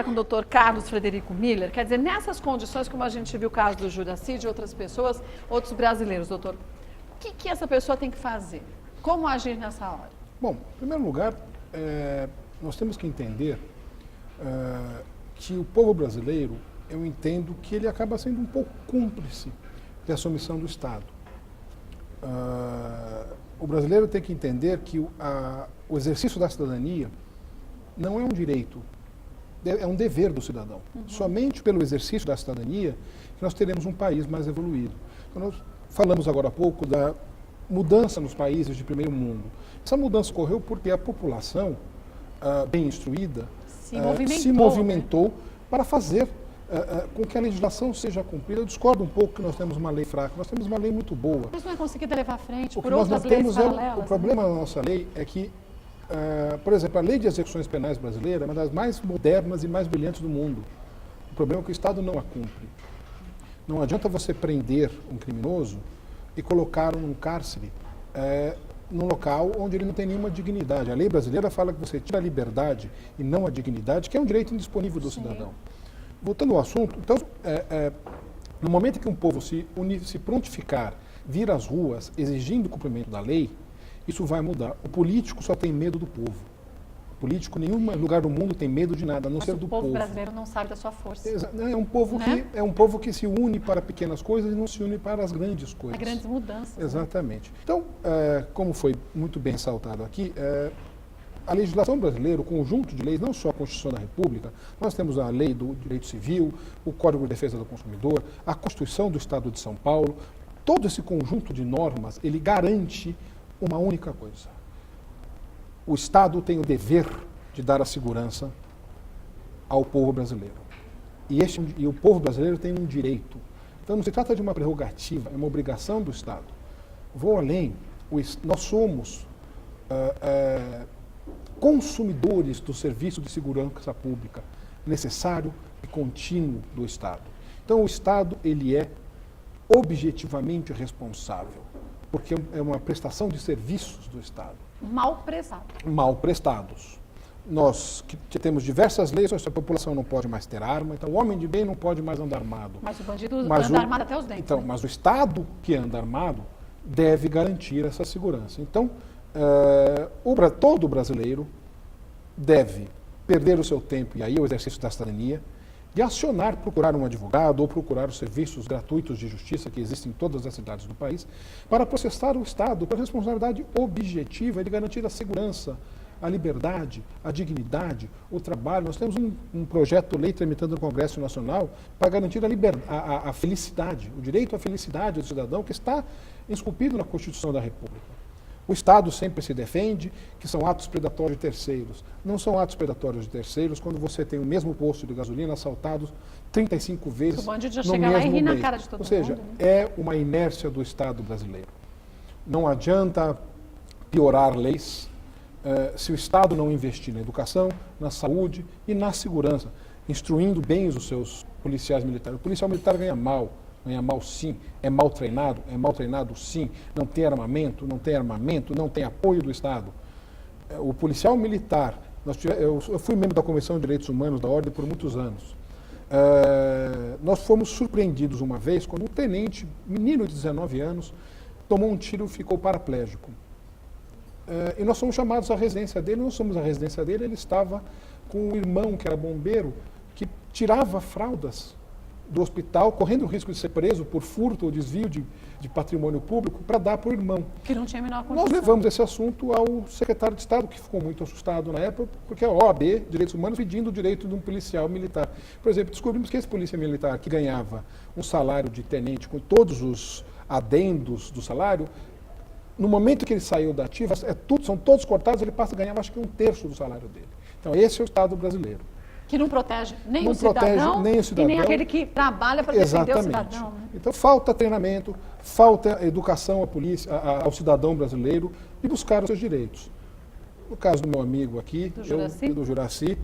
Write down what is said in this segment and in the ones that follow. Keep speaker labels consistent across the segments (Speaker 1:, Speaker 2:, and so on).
Speaker 1: com o doutor Carlos Frederico Miller. Quer dizer, nessas condições, como a gente viu o caso do Juracy, de outras pessoas, outros brasileiros, doutor, o que essa pessoa tem que fazer? Como agir nessa hora?
Speaker 2: Bom, em primeiro lugar, nós temos que entender que o povo brasileiro, eu entendo que ele acaba sendo um pouco cúmplice dessa omissão do Estado. O brasileiro tem que entender que o exercício da cidadania não é um direito, é um dever do cidadão. Somente pelo exercício da cidadania que nós teremos um país mais evoluído. Então, nós falamos agora há pouco da mudança nos países de primeiro mundo. Essa mudança ocorreu porque a população bem instruída se movimentou, para fazer com que a legislação seja cumprida. Eu discordo um pouco que nós temos uma lei fraca, nós temos uma lei muito boa.
Speaker 1: Mas não é conseguir levar à frente por
Speaker 2: nós
Speaker 1: outras
Speaker 2: não
Speaker 1: leis
Speaker 2: temos
Speaker 1: paralelas.
Speaker 2: O problema da nossa lei é que, por exemplo, a lei de execuções penais brasileira é uma das mais modernas e mais brilhantes do mundo. O problema é que o Estado não a cumpre. Não adianta você prender um criminoso e colocá-lo num cárcere, num local onde ele não tem nenhuma dignidade. A lei brasileira fala que você tira a liberdade e não a dignidade, que é um direito indisponível do cidadão. Voltando ao assunto, então, no momento em que um povo se prontificar, vir às ruas exigindo o cumprimento da lei, isso vai mudar. O político só tem medo do povo. O político, em nenhum lugar do mundo tem medo de nada, a não ser do povo.
Speaker 1: O povo brasileiro não sabe da sua força.
Speaker 2: É um povo que se une para pequenas coisas e não se une para as grandes coisas.
Speaker 1: Há grandes mudanças.
Speaker 2: Exatamente. Né? Então, como foi muito bem ressaltado aqui, a legislação brasileira, o conjunto de leis, não só a Constituição da República, nós temos a Lei do Direito Civil, o Código de Defesa do Consumidor, a Constituição do Estado de São Paulo. Todo esse conjunto de normas, ele garante uma única coisa. O Estado tem o dever de dar a segurança ao povo brasileiro. E o povo brasileiro tem um direito. Então não se trata de uma prerrogativa, é uma obrigação do Estado. Vou além, nós somos consumidores do serviço de segurança pública necessário e contínuo do Estado. Então o Estado, ele é objetivamente responsável, porque é uma prestação de serviços do Estado.
Speaker 1: Mal prestados.
Speaker 2: Mal prestados. Nós que temos diversas leis, a população não pode mais ter arma, então o homem de bem não pode mais andar armado.
Speaker 1: Mas o bandido anda armado até os dentes.
Speaker 2: Então,
Speaker 1: né?
Speaker 2: Mas o Estado que anda armado deve garantir essa segurança. Então, todo brasileiro deve perder o seu tempo, e aí o exercício da cidadania, de acionar, procurar um advogado ou procurar os serviços gratuitos de justiça que existem em todas as cidades do país, para processar o Estado pela responsabilidade objetiva de garantir a segurança, a liberdade, a dignidade, o trabalho. Nós temos um projeto de lei tramitando no Congresso Nacional para garantir a felicidade, o direito à felicidade do cidadão, que está esculpido na Constituição da República. O Estado sempre se defende que são atos predatórios de terceiros. Não são atos predatórios de terceiros quando você tem o mesmo posto de gasolina assaltado 35 vezes
Speaker 1: o bandido já
Speaker 2: no
Speaker 1: chega lá e
Speaker 2: mesmo
Speaker 1: ri na
Speaker 2: mês.
Speaker 1: cara de todo
Speaker 2: Ou seja,
Speaker 1: mundo, né?
Speaker 2: é uma inércia do Estado brasileiro. Não adianta piorar leis se o Estado não investir na educação, na saúde e na segurança, instruindo bem os seus policiais militares. O policial militar ganha mal sim, é mal treinado sim, não tem armamento, não tem apoio do Estado. O policial militar, eu fui membro da Comissão de Direitos Humanos da Ordem por muitos anos. Nós fomos surpreendidos uma vez quando um tenente, menino de 19 anos, tomou um tiro e ficou paraplégico. E nós fomos chamados à residência dele, ele estava com um irmão que era bombeiro, que tirava fraldas do hospital, correndo o risco de ser preso por furto ou desvio de patrimônio público, para dar para o irmão.
Speaker 1: Que não tinha a menor condição.
Speaker 2: Nós levamos esse assunto ao secretário de Estado, que ficou muito assustado na época, porque a OAB, Direitos Humanos, pedindo o direito de um policial militar. Por exemplo, descobrimos que esse polícia militar que ganhava um salário de tenente com todos os adendos do salário, no momento que ele saiu da ativa, são todos cortados, ele passa a ganhar, acho que 1/3 do salário dele. Então, esse é o Estado brasileiro.
Speaker 1: Que não protege nem o cidadão e nem aquele que trabalha para defender o cidadão. Né?
Speaker 2: Então falta treinamento, falta educação à polícia, ao cidadão brasileiro e buscar os seus direitos. No caso do meu amigo aqui, do Juracy,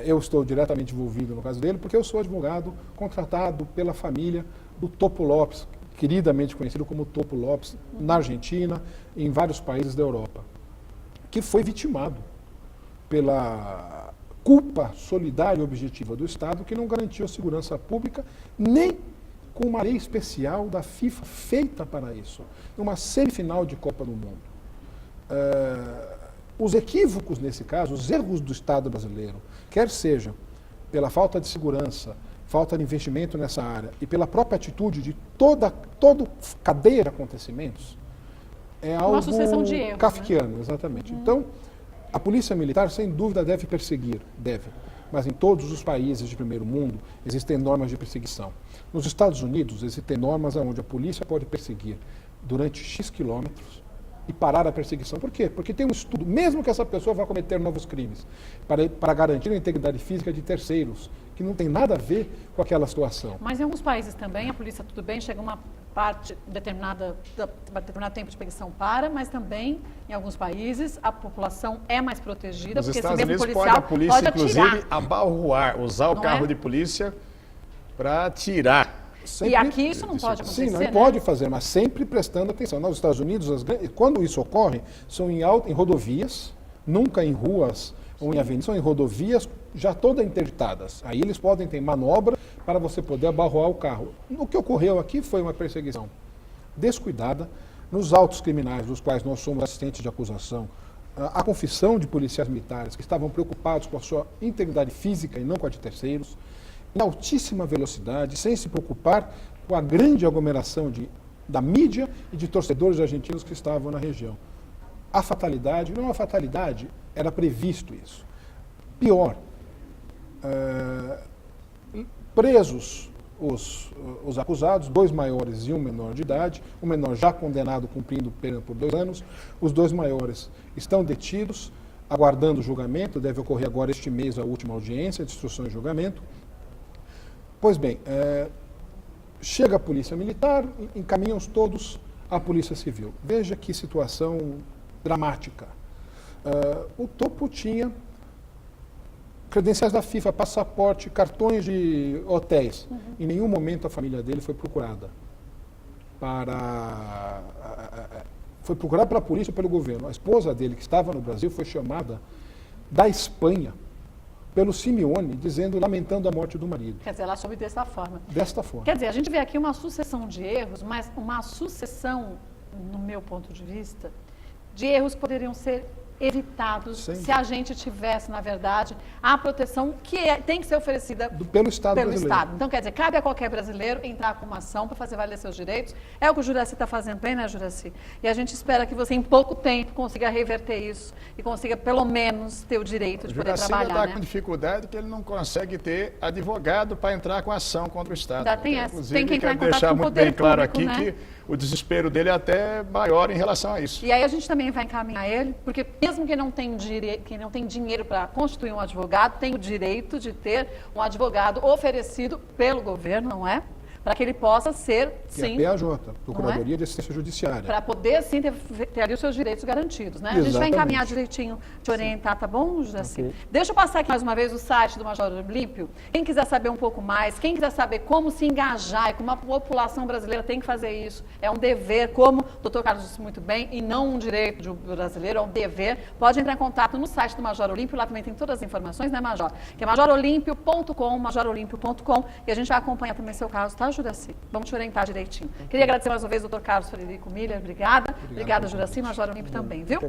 Speaker 2: eu estou diretamente envolvido no caso dele, porque eu sou advogado contratado pela família do Topo Lopes, queridamente conhecido como Topo Lopes, na Argentina e em vários países da Europa, que foi vitimado culpa solidária e objetiva do Estado que não garantiu a segurança pública nem com uma lei especial da FIFA feita para isso, numa semifinal de Copa do Mundo. Os equívocos nesse caso, os erros do Estado brasileiro, quer seja pela falta de segurança, falta de investimento nessa área e pela própria atitude de toda cadeia de acontecimentos, é algo
Speaker 1: de erros,
Speaker 2: kafkiano, né? Exatamente. Então, a Polícia Militar, sem dúvida, deve perseguir, mas em todos os países de primeiro mundo existem normas de perseguição. Nos Estados Unidos existem normas onde a polícia pode perseguir durante X quilômetros e parar a perseguição. Por quê? Porque tem um estudo, mesmo que essa pessoa vá cometer novos crimes, para garantir a integridade física de terceiros, que não tem nada a ver com aquela situação.
Speaker 1: Mas em alguns países também, a polícia, tudo bem, chega uma parte determinado tempo de perseguição mas também, em alguns países, a população é mais protegida,
Speaker 3: Nos
Speaker 1: porque
Speaker 3: Estados
Speaker 1: esse mesmo
Speaker 3: Unidos
Speaker 1: policial
Speaker 3: pode a polícia, inclusive,
Speaker 1: atirar.
Speaker 3: abalroar, usar o carro de polícia para tirar.
Speaker 1: Sempre, e aqui isso não pode acontecer,
Speaker 2: sim, não
Speaker 1: né?
Speaker 2: pode fazer, mas sempre prestando atenção. Nos Estados Unidos, quando isso ocorre, são em rodovias, nunca em ruas ou em avenidas, são em rodovias já todas interditadas. Aí eles podem ter manobra para você poder abarroar o carro. O que ocorreu aqui foi uma perseguição descuidada. Nos autos criminais, dos quais nós somos assistentes de acusação, a confissão de policiais militares que estavam preocupados com a sua integridade física e não com a de terceiros, em altíssima velocidade, sem se preocupar com a grande aglomeração da mídia e de torcedores argentinos que estavam na região. A fatalidade, não é uma fatalidade, era previsto isso. Pior, presos os acusados, 2 maiores e 1 menor de idade, o menor já condenado cumprindo pena por 2 anos, os 2 maiores estão detidos, aguardando julgamento, deve ocorrer agora este mês a última audiência de instrução e julgamento. Pois bem, chega a Polícia Militar, encaminham-os todos à Polícia Civil. Veja que situação dramática. O topo tinha credenciais da FIFA, passaporte, cartões de hotéis. Em nenhum momento a família dele foi procurada. Foi procurada pela polícia e pelo governo. A esposa dele, que estava no Brasil, foi chamada da Espanha pelo Simeone, lamentando a morte do marido.
Speaker 1: Quer dizer, ela soube dessa forma.
Speaker 2: Desta forma.
Speaker 1: Quer dizer, a gente vê aqui uma sucessão de erros, mas uma sucessão, no meu ponto de vista, de erros que poderiam ser evitados se a gente tivesse, na verdade, a proteção que tem que ser oferecida
Speaker 2: pelo Estado brasileiro.
Speaker 1: Então, quer dizer, cabe a qualquer brasileiro entrar com uma ação para fazer valer seus direitos. É o que o Juracy está fazendo bem, né, Juracy? E a gente espera que você, em pouco tempo, consiga reverter isso e consiga, pelo menos, ter o direito de poder trabalhar. O
Speaker 3: Juracy está com dificuldade que ele não consegue ter advogado para entrar com ação contra o Estado.
Speaker 1: Ainda tem essa.
Speaker 3: Inclusive,
Speaker 1: Tem que entrar em
Speaker 3: quero
Speaker 1: contato
Speaker 3: deixar
Speaker 1: com o
Speaker 3: muito
Speaker 1: poder
Speaker 3: bem claro
Speaker 1: público,
Speaker 3: aqui
Speaker 1: né?
Speaker 3: que o desespero dele é até maior em relação a isso.
Speaker 1: E aí a gente também vai encaminhar ele, porque mesmo que não tenha dinheiro para constituir um advogado, tem o direito de ter um advogado oferecido pelo governo, não é? Para que ele possa ser, sim...
Speaker 2: E a PAJ, Procuradoria de Assistência Judiciária.
Speaker 1: Para poder, sim, ter ali os seus direitos garantidos, né?
Speaker 2: Exatamente.
Speaker 1: A gente vai encaminhar direitinho, te orientar, tá bom, Juracy?
Speaker 2: Okay.
Speaker 1: Deixa eu passar aqui mais uma vez o site do Major Olímpio. Quem quiser saber um pouco mais, quem quiser saber como se engajar e como a população brasileira tem que fazer isso, é um dever, como o Dr. Carlos disse muito bem, e não um direito do brasileiro, é um dever. Pode entrar em contato no site do Major Olímpio, lá também tem todas as informações, né, Major? Que é majorolimpio.com, majorolimpio.com, e a gente vai acompanhar também seu caso, tá, Juracy? Vamos te orientar direitinho. Queria agradecer mais uma vez ao Dr. Carlos Frederico Miller, obrigada. Obrigada, Juracy, Major Olímpio também, viu?